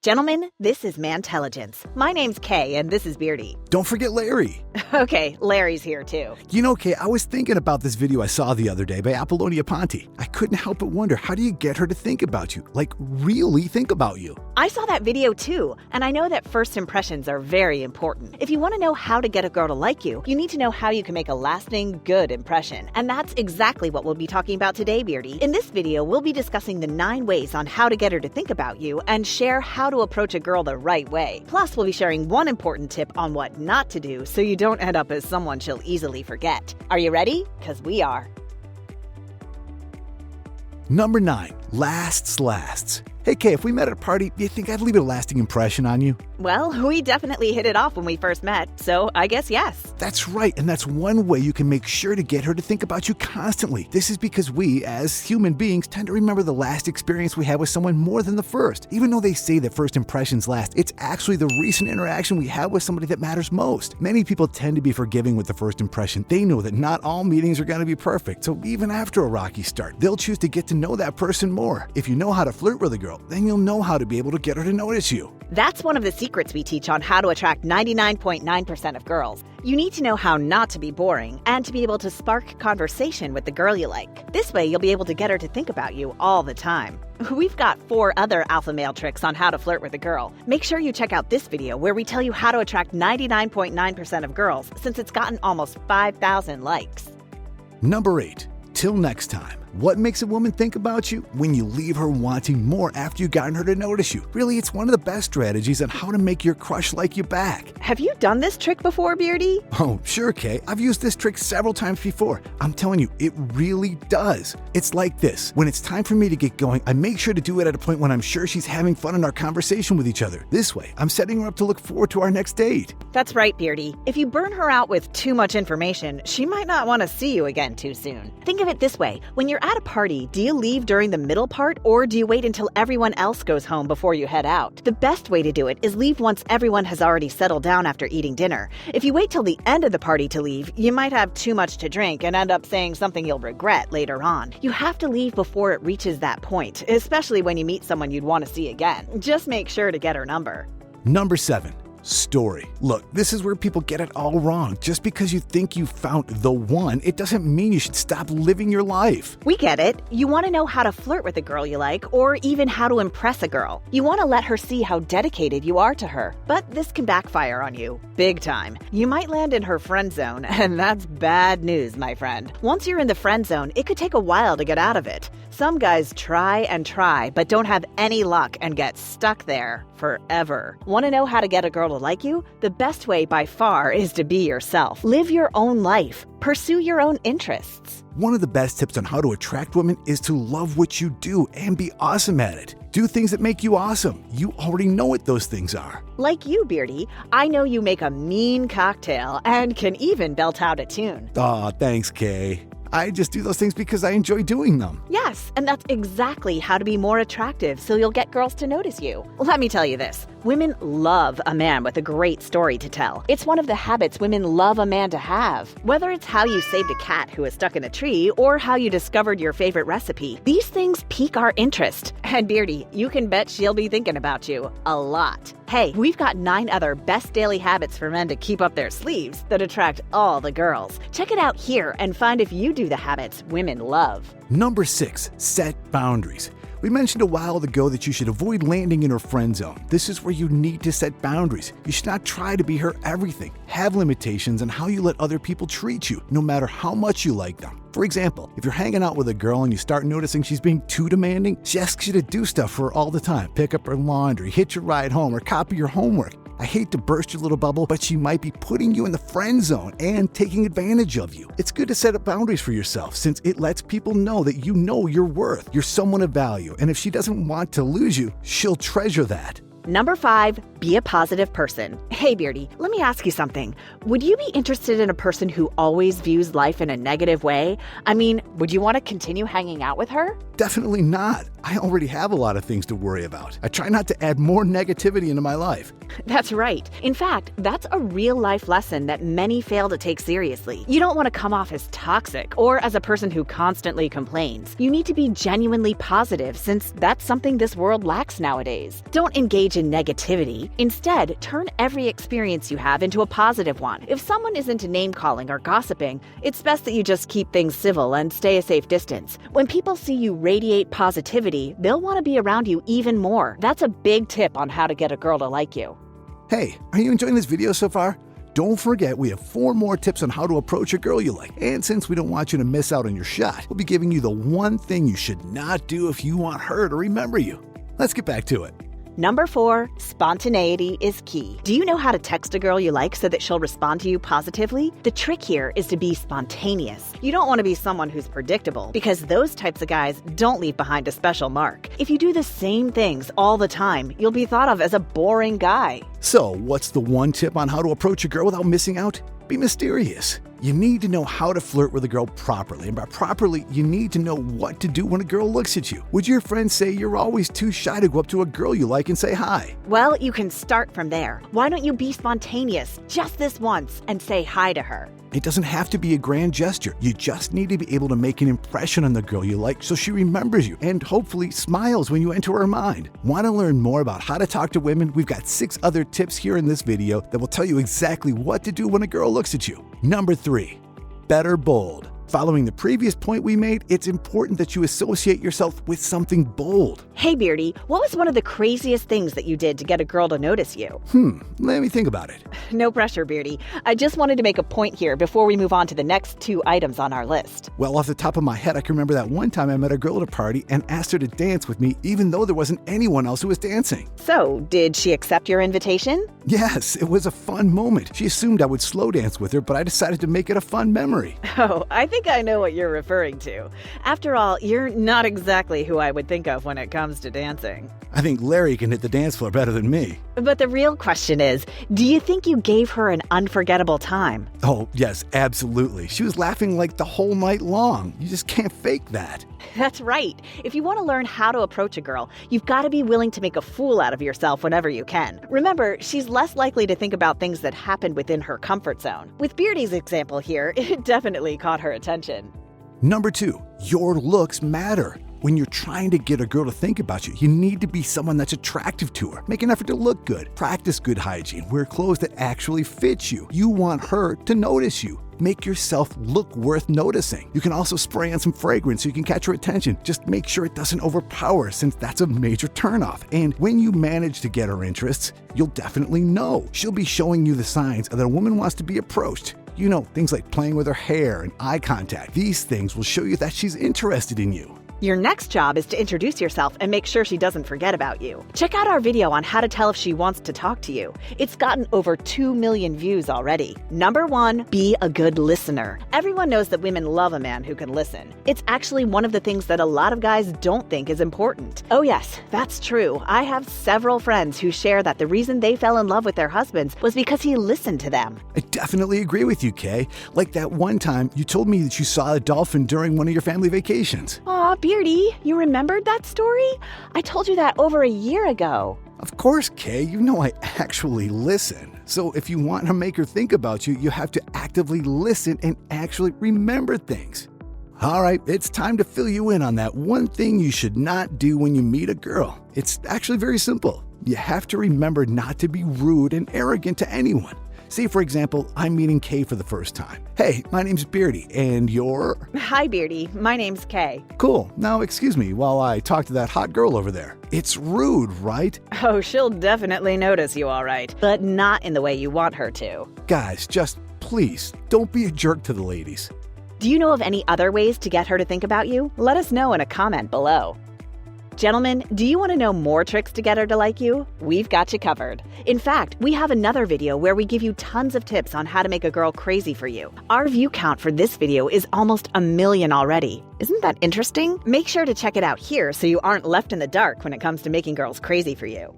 Gentlemen, this is Mantelligence. My name's Kay, and this is Beardy. Don't forget Larry. Okay, Larry's here too. You know, Kay, I was thinking about this video I saw the other day by Apollonia Ponte. I couldn't help but wonder, how do you get her to think about you? Like, really think about you? I saw that video too, and I know that first impressions are very important. If you want to know how to get a girl to like you, you need to know how you can make a lasting, good impression. And that's exactly what we'll be talking about today, Beardy. In this video, we'll be discussing the 9 ways on how to get her to think about you and share how to approach a girl the right way. Plus, we'll be sharing one important tip on what not to do so you don't end up as someone she'll easily forget. Are you ready? Because we are. Number 9, lasts. Hey, Kay, if we met at a party, do you think I'd leave a lasting impression on you? Well, we definitely hit it off when we first met, so I guess yes. That's right, and that's one way you can make sure to get her to think about you constantly. This is because we, as human beings, tend to remember the last experience we had with someone more than the first. Even though they say that first impressions last, it's actually the recent interaction we have with somebody that matters most. Many people tend to be forgiving with the first impression. They know that not all meetings are going to be perfect, so even after a rocky start, they'll choose to get to know that person more. If you know how to flirt with a girl, then you'll know how to be able to get her to notice you. That's one of the secrets we teach on how to attract 99.9% of girls. You need to know how not to be boring and to be able to spark conversation with the girl you like. This way, you'll be able to get her to think about you all the time. We've got 4 other alpha male tricks on how to flirt with a girl. Make sure you check out this video where we tell you how to attract 99.9% of girls, since it's gotten almost 5,000 likes. Number 8, till next time. What makes a woman think about you? When you leave her wanting more after you've gotten her to notice you. Really, it's one of the best strategies on how to make your crush like you back. Have you done this trick before, Beardy? Oh, sure, Kay. I've used this trick several times before. I'm telling you, it really does. It's like this. When it's time for me to get going, I make sure to do it at a point when I'm sure she's having fun in our conversation with each other. This way, I'm setting her up to look forward to our next date. That's right, Beardy. If you burn her out with too much information, she might not want to see you again too soon. Think of it this way. When you're at a party, do you leave during the middle part, or do you wait until everyone else goes home before you head out? The best way to do it is leave once everyone has already settled down after eating dinner. If you wait till the end of the party to leave, you might have too much to drink and end up saying something you'll regret later on. You have to leave before it reaches that point, especially when you meet someone you'd want to see again. Just make sure to get her number. Number 7. Story. Look, this is where people get it all wrong. Just because you think you found the one, it doesn't mean you should stop living your life. We get it. You want to know how to flirt with a girl you like, or even how to impress a girl. You want to let her see how dedicated you are to her. But this can backfire on you. Big time. You might land in her friend zone, and that's bad news, my friend. Once you're in the friend zone, it could take a while to get out of it. Some guys try and try, but don't have any luck and get stuck there forever. Want to know how to get a girl to like you? The best way by far is to be yourself. Live your own life. Pursue your own interests. One of the best tips on how to attract women is to love what you do and be awesome at it. Do things that make you awesome. You already know what those things are. Like you, Beardy, I know you make a mean cocktail and can even belt out a tune. Aw, thanks, Kay. I just do those things because I enjoy doing them. Yes, and that's exactly how to be more attractive so you'll get girls to notice you. Let me tell you this. Women love a man with a great story to tell. It's one of the habits women love a man to have. Whether it's how you saved a cat who was stuck in a tree or how you discovered your favorite recipe, these things pique our interest. And Beardy, you can bet she'll be thinking about you a lot. Hey, we've got 9 other best daily habits for men to keep up their sleeves that attract all the girls. Check it out here and find if you do the habits women love. Number 6, set boundaries. We mentioned a while ago that you should avoid landing in her friend zone. This is where you need to set boundaries. You should not try to be her everything. Have limitations on how you let other people treat you, no matter how much you like them. For example, if you're hanging out with a girl and you start noticing she's being too demanding, she asks you to do stuff for her all the time. Pick up her laundry, hitch your ride home, or copy your homework. I hate to burst your little bubble, but she might be putting you in the friend zone and taking advantage of you. It's good to set up boundaries for yourself, since it lets people know that you know your worth. You're someone of value, and if she doesn't want to lose you, she'll treasure that. Number 5, be a positive person. Hey, Beardy, let me ask you something. Would you be interested in a person who always views life in a negative way? I mean, would you want to continue hanging out with her? Definitely not. I already have a lot of things to worry about. I try not to add more negativity into my life. That's right. In fact, that's a real-life lesson that many fail to take seriously. You don't want to come off as toxic or as a person who constantly complains. You need to be genuinely positive, since that's something this world lacks nowadays. Don't engage engage in negativity. Instead, turn every experience you have into a positive one. If someone is into name-calling or gossiping, it's best that you just keep things civil and stay a safe distance. When people see you radiate positivity, they'll want to be around you even more. That's a big tip on how to get a girl to like you. Hey, are you enjoying this video so far? Don't forget, we have 4 more tips on how to approach a girl you like. And since we don't want you to miss out on your shot, we'll be giving you the one thing you should not do if you want her to remember you. Let's get back to it. Number 4, spontaneity is key. Do you know how to text a girl you like so that she'll respond to you positively? The trick here is to be spontaneous. You don't want to be someone who's predictable, because those types of guys don't leave behind a special mark. If you do the same things all the time, you'll be thought of as a boring guy. So, what's the one tip on how to approach a girl without missing out? Be mysterious. You need to know how to flirt with a girl properly, and by properly, you need to know what to do when a girl looks at you. Would your friends say you're always too shy to go up to a girl you like and say hi? Well, you can start from there. Why don't you be spontaneous just this once and say hi to her? It doesn't have to be a grand gesture. You just need to be able to make an impression on the girl you like so she remembers you and hopefully smiles when you enter her mind. Want to learn more about how to talk to women? We've got 6 other tips here in this video that will tell you exactly what to do when a girl looks at you. Number 3, better bold. Following the previous point we made, it's important that you associate yourself with something bold. Hey, Beardy, what was one of the craziest things that you did to get a girl to notice you? Let me think about it. No pressure, Beardy. I just wanted to make a point here before we move on to the next 2 items on our list. Well, off the top of my head, I can remember that one time I met a girl at a party and asked her to dance with me even though there wasn't anyone else who was dancing. So, did she accept your invitation? Yes, it was a fun moment. She assumed I would slow dance with her, but I decided to make it a fun memory. Oh, I think I know what you're referring to. After all, you're not exactly who I would think of when it comes to dancing. I think Larry can hit the dance floor better than me. But the real question is, do you think you gave her an unforgettable time? Oh, yes, absolutely. She was laughing like the whole night long. You just can't fake that. That's right. If you want to learn how to approach a girl, you've got to be willing to make a fool out of yourself whenever you can. Remember, she's less likely to think about things that happened within her comfort zone. With Beardy's example here, it definitely caught her attention. Number 2, your looks matter. When you're trying to get a girl to think about you, you need to be someone that's attractive to her. Make an effort to look good. Practice good hygiene. Wear clothes that actually fit you. You want her to notice you. Make yourself look worth noticing. You can also spray on some fragrance so you can catch her attention. Just make sure it doesn't overpower her, since that's a major turnoff. And when you manage to get her interests, you'll definitely know. She'll be showing you the signs that a woman wants to be approached. You know, things like playing with her hair and eye contact. These things will show you that she's interested in you. Your next job is to introduce yourself and make sure she doesn't forget about you. Check out our video on how to tell if she wants to talk to you. It's gotten over 2 million views already. Number 1, be a good listener. Everyone knows that women love a man who can listen. It's actually one of the things that a lot of guys don't think is important. Oh yes, that's true. I have several friends who share that the reason they fell in love with their husbands was because he listened to them. I definitely agree with you, Kay. Like that one time you told me that you saw a dolphin during one of your family vacations. Aw, Beardy, you remembered that story? I told you that over a year ago. Of course, Kay, you know I actually listen. So if you want to make her think about you, you have to actively listen and actually remember things. All right, it's time to fill you in on that one thing you should not do when you meet a girl. It's actually very simple. You have to remember not to be rude and arrogant to anyone. Say, for example, I'm meeting Kay for the first time. Hey, my name's Beardy, and you're? Hi, Beardy. My name's Kay. Cool. Now, excuse me while I talk to that hot girl over there. It's rude, right? Oh, she'll definitely notice you all right, but not in the way you want her to. Guys, just please, don't be a jerk to the ladies. Do you know of any other ways to get her to think about you? Let us know in a comment below. Gentlemen, do you want to know more tricks to get her to like you? We've got you covered. In fact, we have another video where we give you tons of tips on how to make a girl crazy for you. Our view count for this video is almost 1 million already. Isn't that interesting? Make sure to check it out here so you aren't left in the dark when it comes to making girls crazy for you.